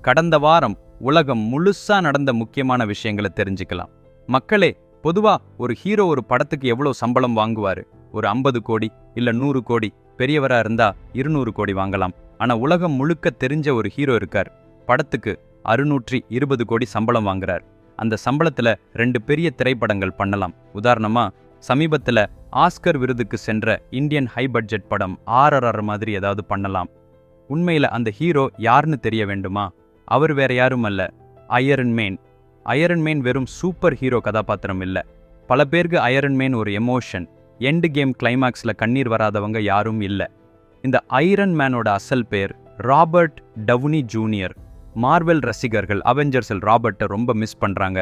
கடந்த வாரம் உலகம் முழுசா நடந்த முக்கியமான விஷயங்களை தெரிஞ்சுக்கலாம். மக்களே, பொதுவா ஒரு ஹீரோ ஒரு படத்துக்கு எவ்வளவு சம்பளம் வாங்குவாரு? ஒரு 50 கோடி இல்ல 100 கோடி, பெரியவரா இருந்தா 200 கோடி வாங்கலாம். ஆனா உலகம் முழுக்க தெரிஞ்ச ஒரு ஹீரோ இருக்கார். படத்துக்கு 620 கோடி சம்பளம் வாங்குறார். அந்த சம்பளத்துல 2 பெரிய திரைப்படங்கள் பண்ணலாம். உதாரணமா, சமீபத்துல ஆஸ்கர் விருதுக்கு சென்ற இந்தியன் ஹை பட்ஜெட் படம் RRR மாதிரி ஏதாவது பண்ணலாம். உண்மையில அந்த ஹீரோ யாருன்னு தெரிய வேண்டுமா? அவர் வேற யாரும் அல்ல, அயரன் மேன். அயரன் மேன் வெறும் சூப்பர் ஹீரோ கதாபாத்திரம் இல்ல. பல பேருக்கு அயரன் மேன் ஒரு எமோஷன். எண்ட் கேம் கிளைமாக்ஸ்ல கண்ணீர் வராதவங்க யாரும் இல்ல. இந்த அயரன் மேனோட அசல் பேர் ராபர்ட் டவுனி ஜூனியர். மார்வெல் ரசிகர்கள் அவெஞ்சர்ஸில் ராபர்ட்டை ரொம்ப மிஸ் பண்றாங்க.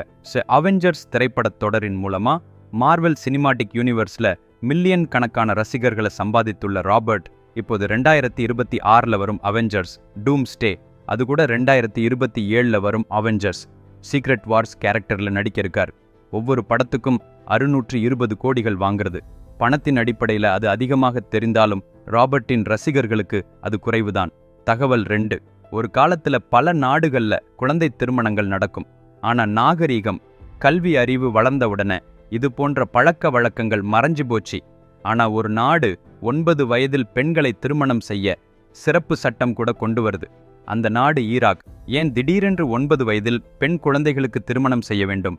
அவெஞ்சர்ஸ் திரைப்படத் தொடரின் மூலமா மார்வெல் சினிமாட்டிக் யூனிவர்ஸ்ல மில்லியன் கணக்கான ரசிகர்களை சம்பாதித்துள்ள ராபர்ட் இப்போது 2026ல் வரும் அவெஞ்சர்ஸ் டூம்ஸ்டே, அது கூட 2027ல் வரும் அவெஞ்சர்ஸ் சீக்ரெட் வார்ஸ் கேரக்டர்ல நடிக்க இருக்கார். ஒவ்வொரு படத்துக்கும் 620 கோடிகள் வாங்குறது. பணத்தின் அடிப்படையில் அது அதிகமாக தெரிந்தாலும் ராபர்ட்டின் ரசிகர்களுக்கு அது குறைவுதான். தகவல் 2. ஒரு காலத்துல பல நாடுகள்ல குழந்தை திருமணங்கள் நடக்கும். ஆனா நாகரீகம், கல்வி அறிவு வளர்ந்தவுடனே இது போன்ற பழக்க வழக்கங்கள் மறைஞ்சு போச்சு. ஆனா ஒரு நாடு 9 வயதில் பெண்களை திருமணம் செய்ய சிறப்பு சட்டம் கூட கொண்டு வருது. அந்த நாடு ஈராக். ஏன் திடீரென்று 9 வயதில் பெண் குழந்தைகளுக்கு திருமணம் செய்ய வேண்டும்?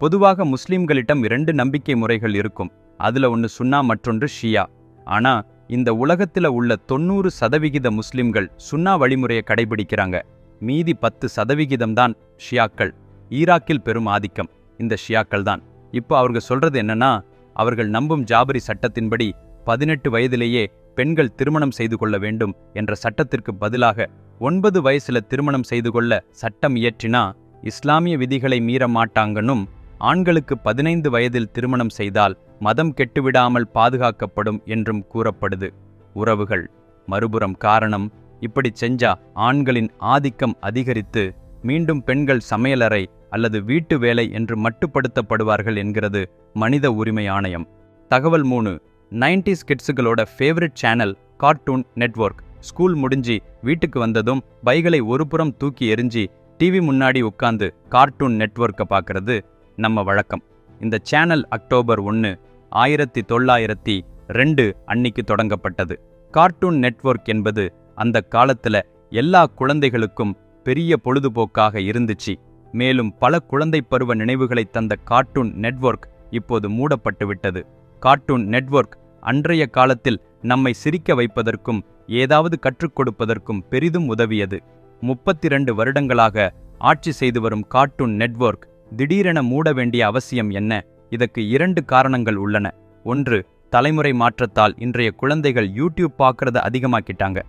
பொதுவாக முஸ்லிம்களிடம் 2 நம்பிக்கை முறைகள் இருக்கும். அதுல ஒன்று சுன்னா, மற்றொன்று ஷியா. ஆனா இந்த உலகத்துல உள்ள 90% முஸ்லிம்கள் சுன்னா வழிமுறையை கடைபிடிக்கிறாங்க. மீதி 10% தான் ஷியாக்கள். ஈராக்கில் பெரும் ஆதிக்கம் இந்த ஷியாக்கள் தான். இப்போ அவங்க சொல்றது என்னன்னா, அவர்கள் நம்பும் ஜாபரி சட்டத்தின்படி 18 வயதிலேயே பெண்கள் திருமணம் செய்து கொள்ள வேண்டும் என்ற சட்டத்திற்கு பதிலாக 9 வயசுல திருமணம் செய்து கொள்ள சட்டம் இயற்றினா இஸ்லாமிய விதிகளை மீற மாட்டாங்கன்னும், ஆண்களுக்கு 15 வயதில் திருமணம் செய்தால் மதம் கெட்டுவிடாமல் பாதுகாக்கப்படும் என்றும் கூறப்படுது. உறவுகள். மறுபுறம் காரணம், இப்படி செஞ்சா ஆண்களின் ஆதிக்கம் அதிகரித்து மீண்டும் பெண்கள் சமையலறை அல்லது வீட்டு வேலை என்று மட்டுப்படுத்தப்படுவார்கள் என்கிறது மனித உரிமை ஆணையம். தகவல் 3. 90s கிட்ஸுகளோட favourite channel cartoon network. School முடிஞ்சு வீட்டுக்கு வந்ததும் பைகளை ஒரு புறம் தூக்கி எறிஞ்சி டிவி முன்னாடி உட்கார்ந்து கார்ட்டூன் நெட்வொர்க்கை பார்க்கறது நம்ம வழக்கம். இந்த சேனல் அக்டோபர் 1, 1902 அன்னைக்கு தொடங்கப்பட்டது. கார்ட்டூன் நெட்வொர்க் என்பது அந்த காலத்துல எல்லா குழந்தைகளுக்கும் பெரிய பொழுதுபோக்காக இருந்துச்சு. மேலும் பல குழந்தை பருவ நினைவுகளை தந்த கார்ட்டூன் நெட்வொர்க் இப்போது மூடப்பட்டு விட்டது. கார்ட்டூன் நெட்வொர்க் அன்றைய காலத்தில் நம்மை சிரிக்க வைப்பதற்கும் ஏதாவது கற்றுக் கொடுப்பதற்கும் பெரிதும் உதவியது. 32 வருடங்களாக ஆட்சி செய்து வரும் கார்ட்டூன் நெட்வொர்க் திடீரென மூட வேண்டிய அவசியம் என்ன? இதற்கு 2 காரணங்கள் உள்ளன. 1. தலைமுறை மாற்றத்தால் இன்றைய குழந்தைகள் யூடியூப் பார்க்கறத அதிகமாக்கிட்டாங்க.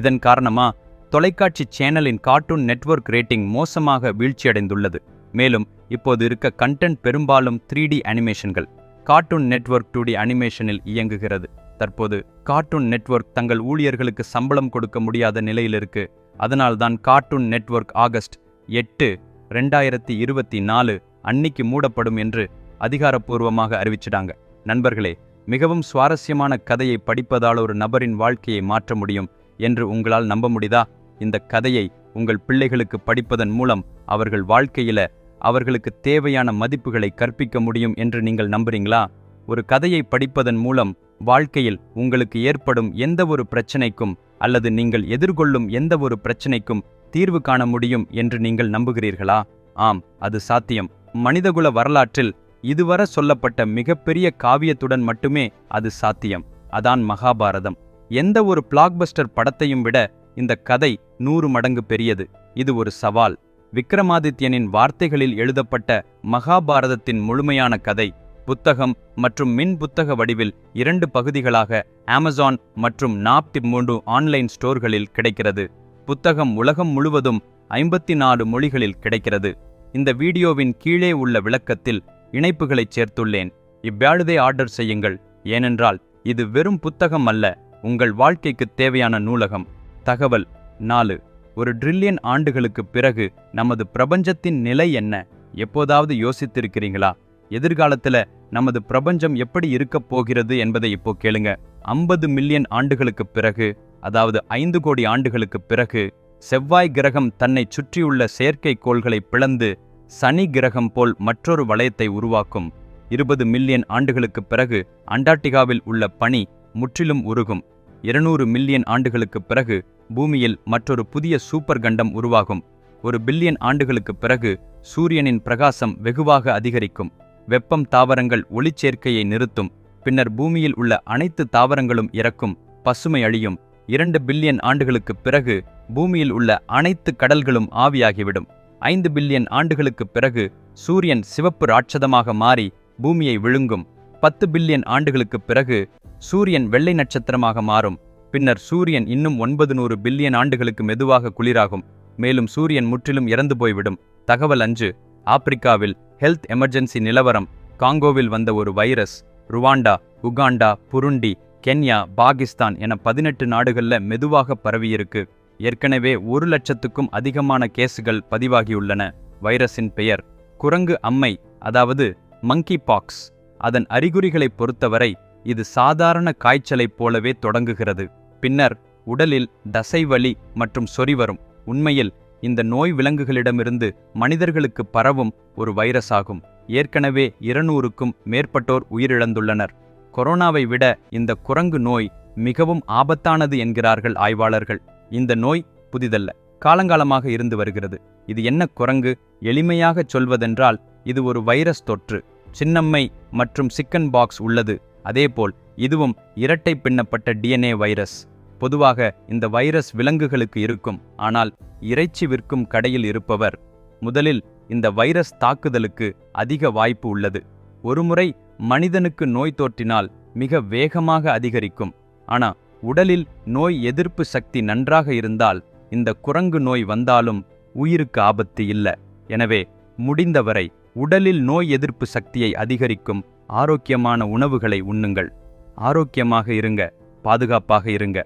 இதன் காரணமா தொலைக்காட்சி சேனலின் கார்ட்டூன் நெட்வொர்க் ரேட்டிங் மோசமாக வீழ்ச்சியடைந்துள்ளது. மேலும் இப்போது இருக்க கண்டென்ட் பெரும்பாலும் 3D அனிமேஷன்கள். கார்ட்டூன் நெட்வொர்க் 2D அனிமேஷனில் இயங்குகிறது. தற்போது கார்ட்டூன் நெட்வொர்க் தங்கள் ஊழியர்களுக்கு சம்பளம் கொடுக்க முடியாத நிலையில் இருக்கு. அதனால்தான் கார்ட்டூன் நெட்வொர்க் ஆகஸ்ட் 8, 2024 அன்னைக்கு மூடப்படும் என்று அதிகாரப்பூர்வமாக அறிவிச்சிட்டாங்க. நண்பர்களே, மிகவும் சுவாரஸ்யமான கதையை படிப்பதால் ஒரு நபரின் வாழ்க்கையை மாற்ற முடியும் என்று உங்களால் நம்ப முடியுதா? இந்த கதையை உங்கள் பிள்ளைகளுக்கு படிப்பதன் மூலம் அவர்கள் வாழ்க்கையில அவர்களுக்கு தேவையான மதிப்புகளை கற்பிக்க முடியும் என்று நீங்கள் நம்புறீங்களா? ஒரு கதையை படிப்பதன் மூலம் வாழ்க்கையில் உங்களுக்கு ஏற்படும் எந்த ஒரு பிரச்சனைக்கும் அல்லது நீங்கள் எதிர்கொள்ளும் எந்த ஒரு பிரச்சனைக்கும் தீர்வு காண முடியும் என்று நீங்கள் நம்புகிறீர்களா? ஆம், அது சாத்தியம். மனிதகுல வரலாற்றில் இதுவரை சொல்லப்பட்ட மிகப்பெரிய காவியத்துடன் மட்டுமே அது சாத்தியம். அதான் மகாபாரதம். எந்த ஒரு பிளாக்பஸ்டர் படத்தையும் விட இந்த கதை 100 மடங்கு பெரியது. இது ஒரு சவால். விக்ரமாதித்யனின் வார்த்தைகளில் எழுதப்பட்ட மகாபாரதத்தின் முழுமையான கதை புத்தகம் மற்றும் மின் புத்தக வடிவில் 2 பகுதிகளாக அமேசான் மற்றும் 43 ஆன்லைன் ஸ்டோர்களில் கிடைக்கிறது. புத்தகம் உலகம் முழுவதும் 54 மொழிகளில் கிடைக்கிறது. இந்த வீடியோவின் கீழே உள்ள விளக்கத்தில் இணைப்புகளைச் சேர்த்துள்ளேன். இவ்வாழ்தை ஆர்டர் செய்யுங்கள். ஏனென்றால் இது வெறும் புத்தகம் அல்ல, உங்கள் வாழ்க்கைக்கு தேவையான நூலகம். தகவல் 4. 1 ட்ரில்லியன் ஆண்டுகளுக்கு பிறகு நமது பிரபஞ்சத்தின் நிலை என்ன? எப்போதாவது யோசித்திருக்கிறீங்களா? எதிர்காலத்துல நமது பிரபஞ்சம் எப்படி இருக்கப் போகிறது என்பதை இப்போ கேளுங்க. 50 மில்லியன் ஆண்டுகளுக்கு பிறகு, அதாவது 5 கோடி ஆண்டுகளுக்கு பிறகு செவ்வாய் கிரகம் தன்னைச் சுற்றியுள்ள செயற்கைக்கோள்களை பிளந்து சனி கிரகம் போல் மற்றொரு வளையத்தை உருவாக்கும். 20 மில்லியன் ஆண்டுகளுக்குப் பிறகு அண்டார்டிகாவில் உள்ள பனி முற்றிலும் உருகும். 200 மில்லியன் ஆண்டுகளுக்குப் பிறகு பூமியில் மற்றொரு புதிய சூப்பர் கண்டம் உருவாகும். 1 பில்லியன் ஆண்டுகளுக்குப் பிறகு சூரியனின் பிரகாசம் வெகுவாக அதிகரிக்கும். வெப்பம் தாவரங்கள் ஒளிச்சேர்க்கையை நிறுத்தும். பின்னர் பூமியில் உள்ள அனைத்து தாவரங்களும் இறக்கும். பசுமை அழியும். 2 பில்லியன் ஆண்டுகளுக்குப் பிறகு பூமியில் உள்ள அனைத்து கடல்களும் ஆவியாகிவிடும். 5 பில்லியன் ஆண்டுகளுக்குப் பிறகு சூரியன் சிவப்பு ராட்சதமாக மாறி பூமியை விழுங்கும். 10 பில்லியன் ஆண்டுகளுக்குப் பிறகு சூரியன் வெள்ளை நட்சத்திரமாக மாறும். பின்னர் சூரியன் இன்னும் 900 பில்லியன் ஆண்டுகளுக்கு மெதுவாக குளிராகும். மேலும் சூரியன் முற்றிலும் இறந்து போய்விடும். தகவல் 5. ஆப்பிரிக்காவில் ஹெல்த் எமர்ஜென்சி நிலவரம். காங்கோவில் வந்த ஒரு virus Rwanda, Uganda, Burundi, Kenya, Pakistan என 18 நாடுகள்ல மெதுவாக பரவியிருக்கு. ஏற்கனவே 1 லட்சத்துக்கும் அதிகமான கேசுகள் பதிவாகியுள்ளன. வைரஸின் பெயர் குரங்கு அம்மை, அதாவது மங்கி பாக்ஸ். அதன் அறிகுறிகளைப் பொறுத்தவரை இது சாதாரண காய்ச்சலைப் போலவே தொடங்குகிறது. பின்னர் உடலில் தசைவலி மற்றும் சொறி வரும். உண்மையில் இந்த நோய் விலங்குகளிடமிருந்து மனிதர்களுக்கு பரவும் ஒரு வைரஸ் ஆகும். ஏற்கனவே 200க்கும் மேற்பட்டோர் உயிரிழந்துள்ளனர். கொரோனாவை விட இந்த குரங்கு நோய் மிகவும் ஆபத்தானது என்கிறார்கள் ஆய்வாளர்கள். இந்த நோய் புதிதல்ல, காலங்காலமாக இருந்து வருகிறது. இது என்ன குரங்கு? எளிமையாகச் சொல்வதென்றால் இது ஒரு வைரஸ் தொற்று. சின்னம்மை மற்றும் சிக்கன் பாக்ஸ் உள்ளது. அதேபோல் இதுவும் இரட்டை பின்னப்பட்ட DNA வைரஸ். பொதுவாக இந்த வைரஸ் விலங்குகளுக்கு இருக்கும். ஆனால் இறைச்சி விற்கும் கடையில் இருப்பவர் முதலில் இந்த வைரஸ் தாக்குதலுக்கு அதிக வாய்ப்பு உள்ளது. ஒருமுறை மனிதனுக்கு நோய் தோற்றினால் மிக வேகமாக அதிகரிக்கும். ஆனா உடலில் நோய் எதிர்ப்பு சக்தி நன்றாக இருந்தால் இந்த குரங்கு நோய் வந்தாலும் உயிருக்கு ஆபத்து இல்ல. எனவே முடிந்தவரை உடலில் நோய் எதிர்ப்பு சக்தியை அதிகரிக்கும் ஆரோக்கியமான உணவுகளை உண்ணுங்கள். ஆரோக்கியமாக இருங்க, பாதுகாப்பாக இருங்க.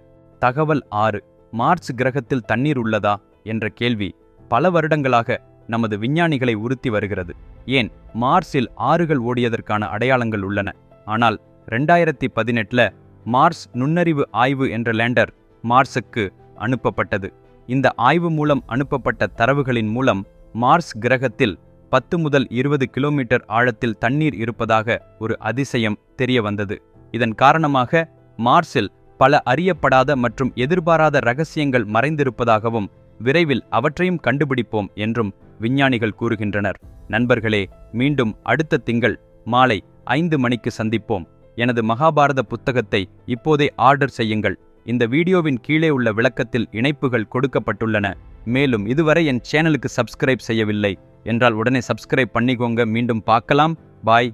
தகவல் 6. மார்ஸ் கிரகத்தில் தண்ணீர் உள்ளதா என்ற கேள்வி பல வருடங்களாக நமது விஞ்ஞானிகளை உறுத்தி வருகிறது. ஏன், மார்ஸில் ஆறுகள் ஓடியதற்கான அடையாளங்கள் உள்ளன. ஆனால் 2018ல் மார்ஸ் நுண்ணறிவு ஆய்வு என்ற லேண்டர் மார்ஸுக்கு அனுப்பப்பட்டது. இந்த ஆய்வு மூலம் அனுப்பப்பட்ட தரவுகளின் மூலம் மார்ஸ் கிரகத்தில் 10 முதல் 20 கிலோமீட்டர் ஆழத்தில் தண்ணீர் இருப்பதாக ஒரு அதிசயம் தெரிய வந்தது. இதன் காரணமாக மார்ஸில் பல அறியப்படாத மற்றும் எதிர்பாராத ரகசியங்கள் மறைந்திருப்பதாகவும் விரைவில் அவற்றையும் கண்டுபிடிப்போம் என்றும் விஞ்ஞானிகள் கூறுகின்றனர். நண்பர்களே, மீண்டும் அடுத்த திங்கள் மாலை 5 மணிக்கு சந்திப்போம். எனது மகாபாரத புத்தகத்தை இப்போதே ஆர்டர் செய்யுங்கள். இந்த வீடியோவின் கீழே உள்ள விளக்கத்தில் இணைப்புகள் கொடுக்கப்பட்டுள்ளன. மேலும் இதுவரை என் சேனலுக்கு சப்ஸ்கிரைப் செய்யவில்லை என்றால் உடனே சப்ஸ்கிரைப் பண்ணிக்கோங்க. மீண்டும் பார்க்கலாம். பாய்.